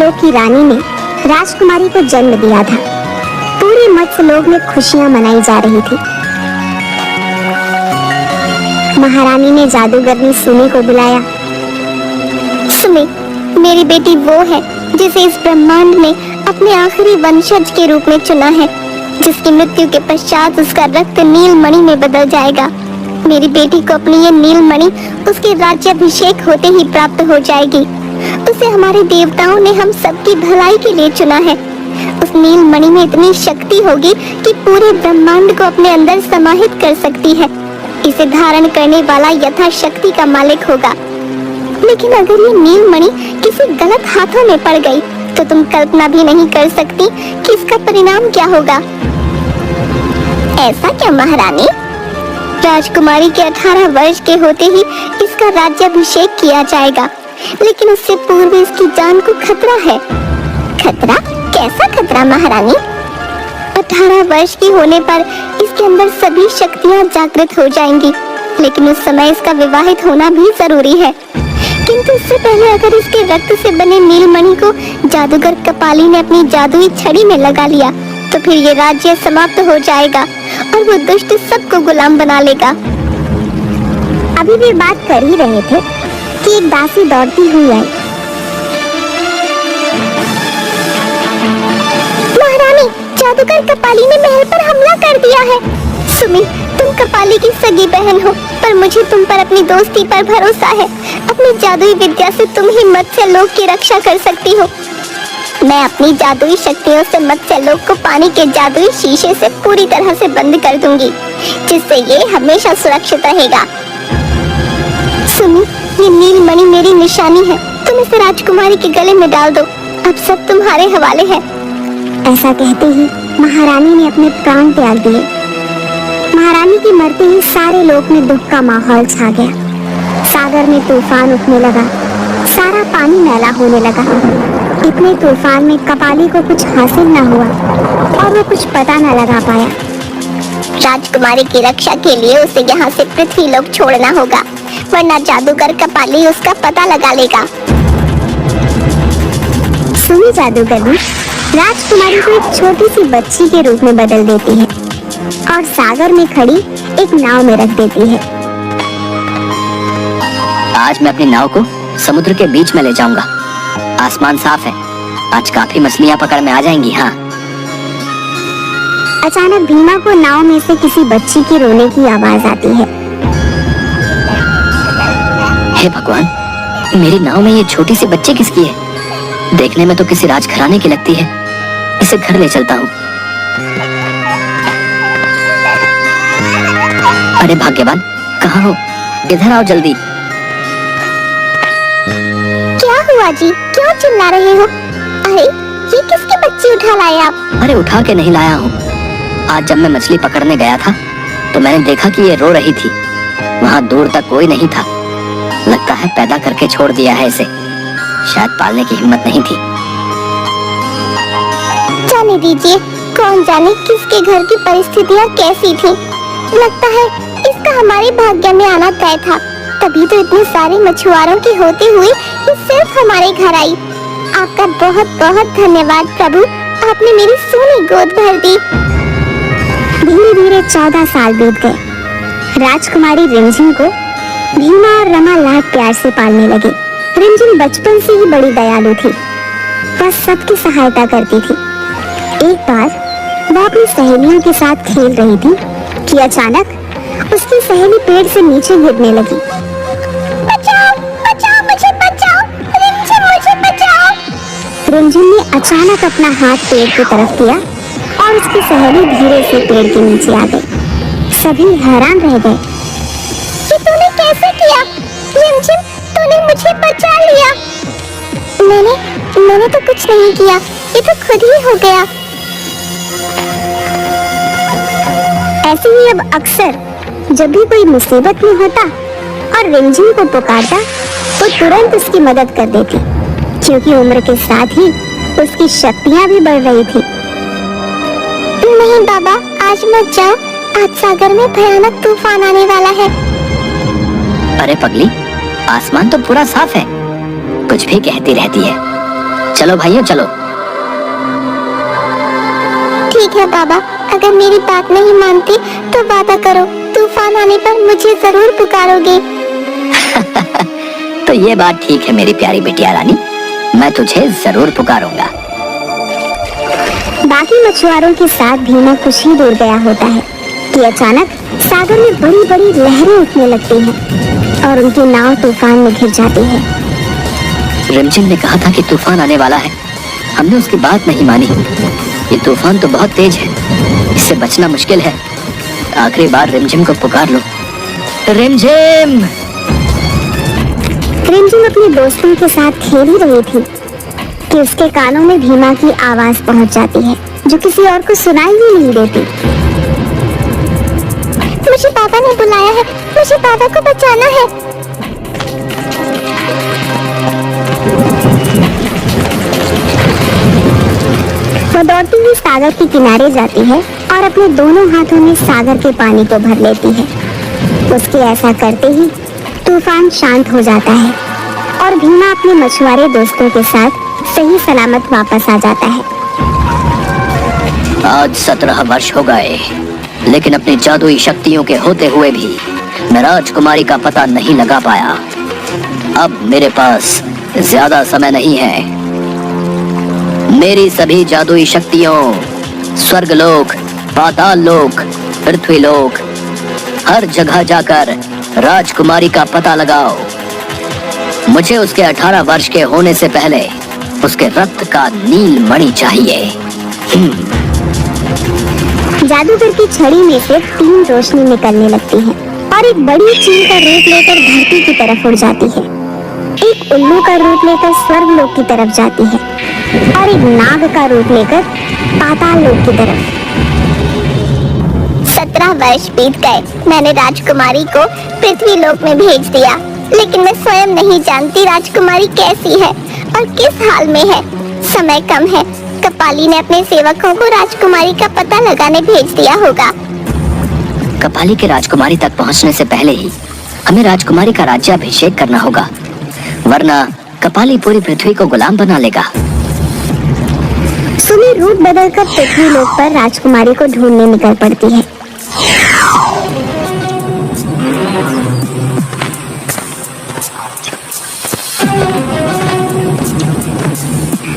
मत्स्यलोक की रानी ने राजकुमारी को जन्म दिया था। पूरे मत्स्यलोक में खुशियां मनाई जा रही थी। महारानी ने जादूगरनी सुमी को बुलाया। सुमी, मेरी बेटी वो है जिसे इस ब्रह्मांड ने अपने आखिरी वंशज के रूप में चुना है, जिसकी मृत्यु के पश्चात उसका रक्त नीलमणि में बदल जाएगा। मेरी बेटी को अपनी ये नीलमणि उसके राज्याभिषेक होते ही प्राप्त हो जाएगी। उसे हमारे देवताओं ने हम सबकी भलाई के लिए चुना है। उस नीलमणि में इतनी शक्ति होगी कि पूरे ब्रह्मांड को अपने अंदर समाहित कर सकती है। इसे धारण करने वाला यथाशक्ति का मालिक होगा। लेकिन अगर ये नीलमणि किसी गलत हाथों में पड़ गई तो तुम कल्पना भी नहीं कर सकती कि इसका परिणाम क्या होगा। ऐसा क्या महारानी? राजकुमारी के 18 वर्ष के होते ही इसका राज्याभिषेक किया जाएगा, लेकिन उससे पूर्व इसकी जान को खतरा है। खतरा? कैसा खतरा महारानी? 18 वर्ष की होने पर इसके अंदर सभी शक्तियां जागृत हो जाएंगी, लेकिन उस समय इसका विवाहित होना भी जरूरी है। किंतु उससे पहले अगर इसके रक्त से बने नीलमणि को जादूगर कपाली ने अपनी जादुई छड़ी में लगा लिया तो फिर ये राज्य समाप्त हो जाएगा और वो दुष्ट सबको गुलाम बना लेगा। अभी भी बात कर ही रहे थे कि एक दासी दौड़ती हुई आई। महारानी, जादूगर कपाली ने महल पर हमला कर दिया है। सुमी, तुम कपाली की सगी बहन हो, पर मुझे तुम पर अपनी दोस्ती पर भरोसा है। अपनी जादुई विद्या से तुम ही मत्स्यलोक की रक्षा कर सकती हो। मैं अपनी जादुई शक्तियों से मत्स्यलोक को पानी के जादुई शीशे से पूरी तरह से बंद कर दूंगी, जिससे ये हमेशा सुरक्षित रहेगा। सुमी, ये नीलमणि मेरी निशानी है। तुम इसे राजकुमारी के गले में डाल दो। अब सब तुम्हारे हवाले है। ऐसा कहते ही महारानी ने अपने प्राण त्याग दिए। महारानी के मरते ही सारे लोक में दुख का माहौल छा गया। सागर में तूफान उठने लगा। सारा पानी मैला होने लगा। इतने तूफान में कपाली को कुछ हासिल न हुआ और वो कुछ पता न लगा पाया। राजकुमारी की रक्षा के लिए उसे यहाँ से पृथ्वी लोक छोड़ना होगा, वरना जादूगर कपाली उसका पता लगा लेगा। सुनी जादूगरनी राजकुमारी को एक छोटी सी बच्ची के रूप में बदल देती है और सागर में खड़ी एक नाव में रख देती है। आज मैं अपनी नाव को समुद्र के बीच में ले जाऊंगा। आसमान साफ है, आज काफी मछलियां पकड़ में आ जाएंगी। हाँ। अचानक भीमा को नाव में से किसी बच्ची के रोने की आवाज आती है। हे भगवान, मेरी नाव में ये छोटी सी बच्ची किसकी है? देखने में तो किसी राजघराने की लगती है। इसे घर ले चलता हूँ। अरे भाग्यवान, कहाँ हो? इधर आओ जल्दी। क्या हुआ जी? क्यों चिल्ला रहे हो? अरे, ये किसकी बच्ची उठा लाए आप? अरे उठा के नहीं लाया हूँ। आज जब मैं मछली पकड़ने गया था तो मैंने देखा कि ये रो रही थी। वहाँ दूर तक कोई नहीं था। लगता है पैदा करके छोड़ दिया है इसे। शायद पालने की हिम्मत नहीं थी। जाने दीजिए, कौन जाने किसके घर की परिस्थितियाँ कैसी थी। लगता है इसका हमारे भाग्य में आना तय था, तभी तो इतने सारे मछुआरों की होते हुए ये सिर्फ हमारे घर आई। आपका बहुत बहुत धन्यवाद प्रभु, आपने मेरी सोनी गोद भर दी। धीरे धीरे 14 साल बीत गए। राजकुमारी रिमझिम को भीमा और रमा लाड प्यार से पालने लगे। रिमझिम बचपन से ही बड़ी दयालु थी, बस सबकी सहायता करती थी। एक बार वह अपनी सहेलियों के साथ खेल रही थी कि अचानक उसकी सहेली पेड़ से नीचे गिरने लगी। बचाओ, बचाओ, मुझे बचाओ, रिमझिम मुझे बचाओ। रिमझिम ने अचानक अपना हाथ पेड़ की तरफ किया और उसकी सहेली धीरे से पेड़ के नीचे आ गई। सभी हैरान रह गए। ये तूने कैसे किया? रिमझिम, तूने मुझे बचा लिया। मैंने तो कुछ नहीं किया, ये तो खुद ही हो गया। ऐसे ही अब अक्सर जब भी कोई मुसीबत में होता और रिमझिम को पुकारता तो तुरंत उसकी मदद कर देती, क्योंकि उम्र के साथ ही उसकी शक्तियां भी बढ़ रही थी। नहीं बाबा, आज मत जाओ, आज सागर में भयानक तूफान आने वाला है। अरे पगली, आसमान तो पूरा साफ है, कुछ भी कहती रहती है। चलो भाइयों चलो। ठीक है बाबा, अगर मेरी बात नहीं मानते तो वादा करो तूफान आने पर मुझे जरूर पुकारोगे। तो ये बात ठीक है मेरी प्यारी बिटिया रानी, मैं तुझे जरूर पुकारूंगा। बाकी मछुआरों के साथ भीमा कुछ ही दूर गया होता है कि अचानक सागर में बड़ी बड़ी लहरें उठने लगती हैं और उनकी नाव तूफान में घिर जाती है। रिमझिम ने कहा था कि तूफान आने वाला है, हमने उसकी बात नहीं मानी। ये तूफान तो बहुत तेज है, इससे बचना मुश्किल है। आखिरी बार रिमझिम को पुकार लो। रिमझिम! रिमझिम अपने दोस्तों के साथ खेल ही रही थी कि उसके कानों में भीमा की आवाज पहुंच जाती है जो किसी और को सुनाई भी नहीं देती। मुझे पापा ने बुलाया है, मुझे पापा को बचाना है। वो दौड़ती हुई सागर के किनारे जाती है और अपने दोनों हाथों में सागर के पानी को भर लेती है। उसके ऐसा करते ही तूफान शांत हो जाता है और भीमा अपने मछुआरे दोस्तों के साथ सही सलामत वापस आ जाता है। आज 17 वर्ष हो गए, लेकिन अपनी जादुई शक्तियों के होते हुए भी मैं राजकुमारी का पता नहीं लगा पाया। अब मेरे पास ज्यादा समय नहीं है। मेरी सभी जादुई शक्तियों, स्वर्गलोक, पाताल लोक, पृथ्वीलोक, हर जगह जाकर राजकुमारी का पता लगाओ। मुझे उसके 18 वर्ष के होने से पहले उसके रक्त का नील मणि चाहिए। जादूगर की छड़ी में से 3 रोशनी निकलने लगती है और एक बड़ी चील का रूप लेकर धरती की तरफ उड़ जाती है, एक उल्लू का रूप लेकर स्वर्गलोक की तरफ जाती है और एक नाग का रूप लेकर पाताल लोक की तरफ। 17 वर्ष बीत गए। मैंने राजकुमारी को पृथ्वी लोक में भेज दिया, लेकिन मैं स्वयं नहीं जानती राजकुमारी कैसी है और किस हाल में है। समय कम है। कपाली ने अपने सेवकों को राजकुमारी का पता लगाने भेज दिया होगा। कपाली के राजकुमारी तक पहुंचने से पहले ही हमें राजकुमारी का राज्याभिषेक करना होगा, वरना कपाली पूरी पृथ्वी को गुलाम बना लेगा। सुमी रूप बदलकर पृथ्वी लोक पर राजकुमारी को ढूंढने निकल पड़ती है।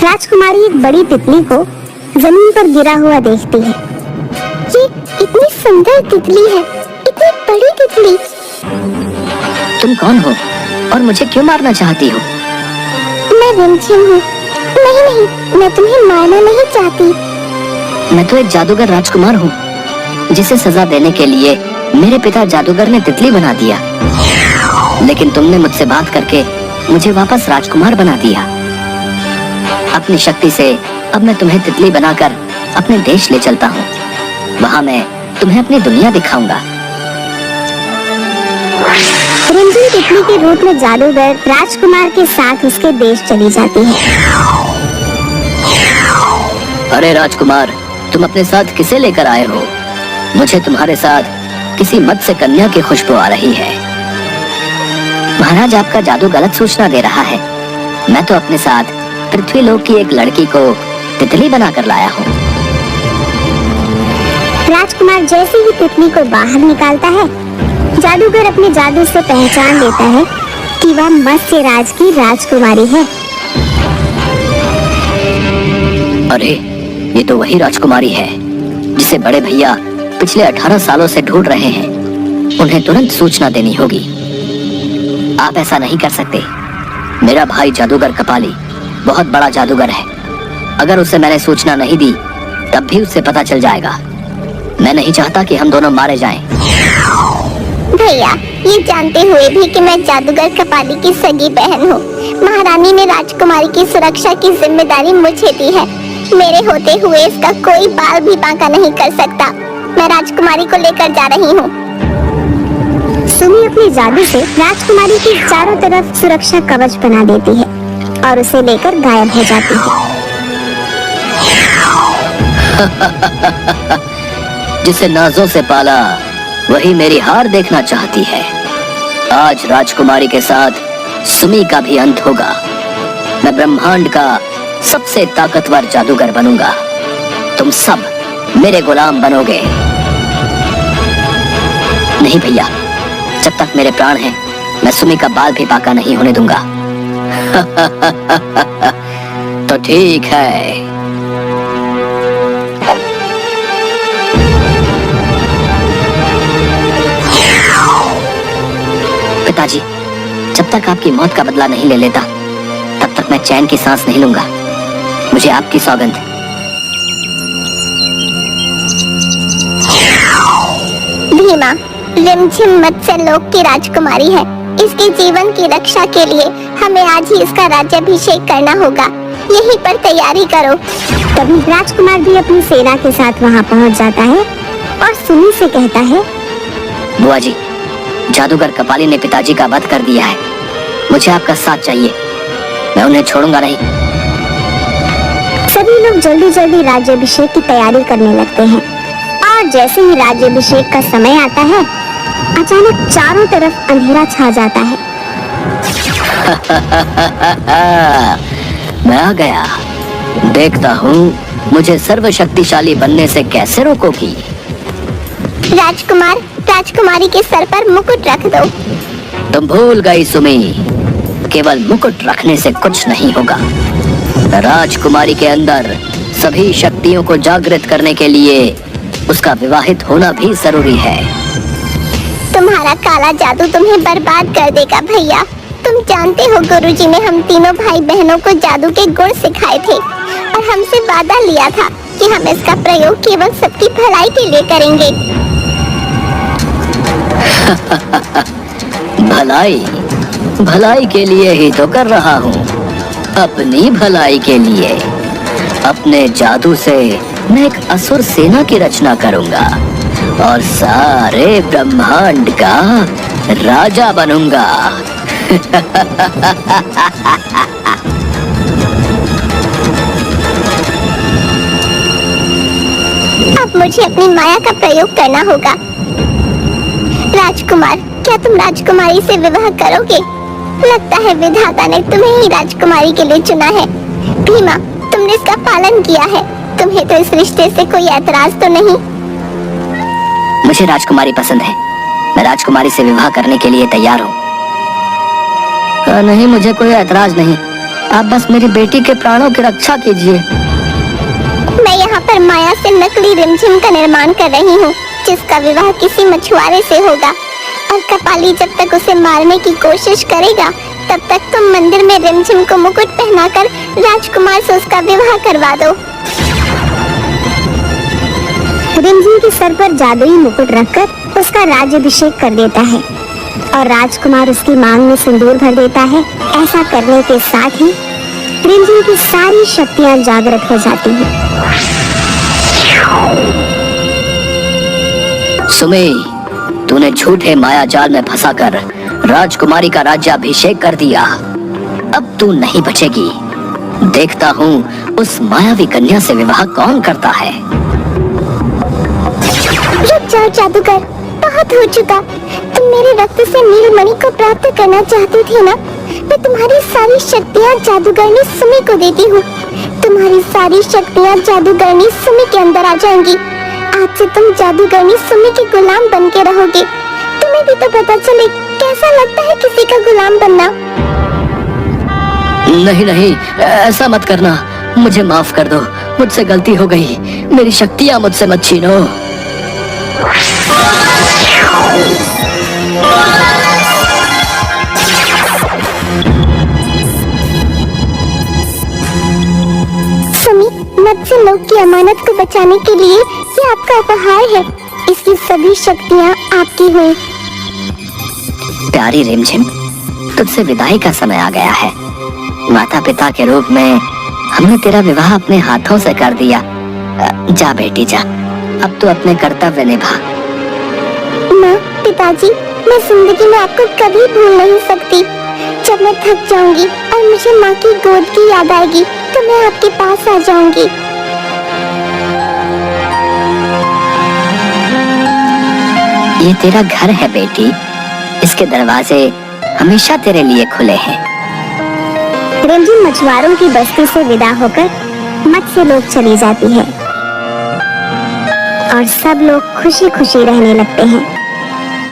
राजकुमारी एक बड़ी तितली को जमीन पर गिरा हुआ देखती है। ये इतनी सुंदर तितली है, इतनी बड़ी तितली। तुम कौन हो और मुझे क्यों मारना चाहती हो? मैं रिमझिम हूँ। नहीं, मैं तुम्हें मारना नहीं चाहती। मैं तो एक जादूगर राजकुमार हूँ, जिसे सजा देने के लिए मेरे पिता जादूगर ने तितली बना दिया। लेकिन तुमने मुझसे बात करके मुझे वापस राजकुमार बना दिया। अपनी शक्ति से अब मैं तुम्हें तितली बनाकर अपने देश ले चलता हूँ। वहाँ मैं तुम्हें अपनी दुनिया दिखाऊंगा। रिमझिम तितली के रूप में जादूगर राजकुमार के साथ उसके देश चली जाती है। अरे राजकुमार, तुम अपने साथ किसे लेकर आए हो? मुझे तुम्हारे साथ किसी मत्स्य कन्या की खुशबू आ रही है। महाराज, आपका जादू गलत सूचना दे रहा है। मैं तो अपने साथ पृथ्वी लोक की एक लड़की को तितली बनाकर लाया हूँ। राजकुमार जैसे ही तितली को बाहर निकालता है, जादूगर अपने जादू से पहचान लेता है कि वह मत्स्य राज की राजकुमारी है। अरे, ये तो वही राजकुमारी है जिसे बड़े भैया पिछले 18 सालों से ढूंढ रहे हैं। उन्हें तुरंत सूचना देनी होगी। आप ऐसा नहीं कर सकते। मेरा भाई जादूगर कपाली बहुत बड़ा जादूगर है। अगर उसे मैंने सूचना नहीं दी तब भी उससे पता चल जाएगा। मैं नहीं चाहता कि हम दोनों मारे जाएं। भैया, ये जानते हुए भी कि मैं जादूगर कपाली की सगी बहन हूँ, महारानी ने राजकुमारी की सुरक्षा की जिम्मेदारी मुझे दी है। मेरे होते हुए इसका कोई बाल भी बांका नहीं कर सकता। मैं राजकुमारी को लेकर जा रही हूँ। सुमी अपने जादू से राजकुमारी की चारों तरफ सुरक्षा कवच बना देती है और उसे लेकर गायब हो जाती है। जिसे नाजों से पाला वही मेरी हार देखना चाहती है। आज राजकुमारी के साथ सुमी का भी अंत होगा। मैं ब्रह्मांड का सबसे ताकतवर जादूगर बनूंगा। तुम सब मेरे गुलाम बनोगे। नहीं भैया, जब तक मेरे प्राण हैं, मैं सुमी का बाल भी बाका नहीं होने दूंगा। तो ठीक है। पिताजी, जब तक आपकी मौत का बदला नहीं ले लेता, तब तक मैं चैन की सांस नहीं लूंगा। मुझे आपकी सौगंध। भीमा, रिमझिम मत्स्य लोक की राजकुमारी है। इसके जीवन की रक्षा के लिए हमें आज ही इसका राज्याभिषेक करना होगा। यहीं पर तैयारी करो। तभी राजकुमार भी अपनी सेना के साथ वहां पहुंच जाता है और सुमी से कहता है, बुआ जी, जादूगर कपाली ने पिताजी का वध कर दिया है। मुझे आपका साथ चाहिए। मैं उन्हें छोड़ूंगा नहीं। सभी लोग जल्दी जल्दी राज्याभिषेक की तैयारी करने लगते हैं और जैसे ही राज्याभिषेक का समय आता है, अचानक चारों तरफ अंधेरा छा जाता है। मैं आ गया। देखता हूँ मुझे सर्वशक्तिशाली बनने से कैसे रोकोगी। राजकुमार, राजकुमारी के सर पर मुकुट रख दो। तुम भूल गई सुमी, केवल मुकुट रखने से कुछ नहीं होगा। राजकुमारी के अंदर सभी शक्तियों को जागृत करने के लिए उसका विवाहित होना भी जरूरी है। तुम्हारा काला जादू तुम्हें बर्बाद कर देगा भैया। तुम जानते हो गुरुजी ने हम तीनों भाई बहनों को जादू के गुण सिखाए थे और हमसे वादा लिया था कि हम इसका प्रयोग केवल सबकी भलाई के लिए करेंगे। भलाई भलाई के लिए ही तो कर रहा हूँ। अपनी भलाई के लिए। अपने जादू से मैं एक असुर सेना की रचना करूंगा और सारे ब्रह्मांड का राजा बनूंगा। अब मुझे अपनी माया का प्रयोग करना होगा। राजकुमार, क्या तुम राजकुमारी से विवाह करोगे? लगता है विधाता ने तुम्हें ही राजकुमारी के लिए चुना है। भीमा, तुमने इसका पालन किया है। तुम्हें तो इस रिश्ते से कोई ऐतराज तो नहीं? मुझे राजकुमारी पसंद है। मैं राजकुमारी से विवाह करने के लिए तैयार हूँ। नहीं, मुझे कोई ऐतराज नहीं। आप बस मेरी बेटी के प्राणों की रक्षा कीजिए। मैं यहाँ पर माया से नकली रिमझिम का निर्माण कर रही हूँ, जिसका विवाह किसी मछुआरे से होगा। और कपाली जब तक उसे मारने की कोशिश करेगा, तब तक तुम मंदिर में रिमझिम को मुकुट पहनाकर राजकुमार से उसका विवाह करवा दो। रिमझिम के सर पर जादुई मुकुट रखकर उसका राज्याभिषेक कर देता है और राजकुमार उसकी मांग में सिंदूर भर देता है। ऐसा करने के साथ ही रिमझिम की सारी शक्तियां जागृत हो जाती हैं। सुमी, तूने झूठे माया जाल में फंसाकर राजकुमारी का राज्याभिषेक कर दिया। अब तू नहीं बचेगी। देखता हूँ उस मायावी कन्या से विवाह कौन करता है। रुक जाओ जादूगर, बहुत हो चुका। तुम मेरे रक्त से नीलमणि को प्राप्त करना चाहते थे ना? मैं तुम्हारी सारी शक्तियाँ जादूगरनी सुमी को देती हूँ। तुम्हारी सारी शक्तियाँ जादूगरनी सुमी के अंदर आ जाएंगी। आज से तुम जादूगरनी सुमी के गुलाम बन के रहोगे। तुम्हें भी तो पता चले कैसा लगता है किसी का गुलाम बनना। नहीं नहीं, ऐसा मत करना। मुझे माफ कर दो, मुझसे गलती हो गई। मेरी शक्तियाँ मुझसे मत छीनो। सुमी, मत्स्य लोक की अमानत को बचाने के लिए ये आपका उपहार है। इसकी सभी शक्तियाँ आपकी हुई। प्यारी रिमझिम, तुझसे विदाई का समय आ गया है। माता पिता के रूप में हमने तेरा विवाह अपने हाथों से कर दिया। जा बेटी जा, अब तू अपने कर्तव्य निभा। माँ, पिताजी, मैं जिंदगी में आपको कभी भूल नहीं सकती। जब मैं थक जाऊंगी और मुझे माँ की गोद की याद आएगी, तो मैं आपके पास आ जाऊंगी। ये तेरा घर है बेटी। इसके दरवाजे हमेशा तेरे लिए खुले हैं। रिमझिम मछुआरों की बस्ती से विदा होकर मत्स्य लोक चली जाती है और सब लोग खुशी खुशी रहने लगते हैं।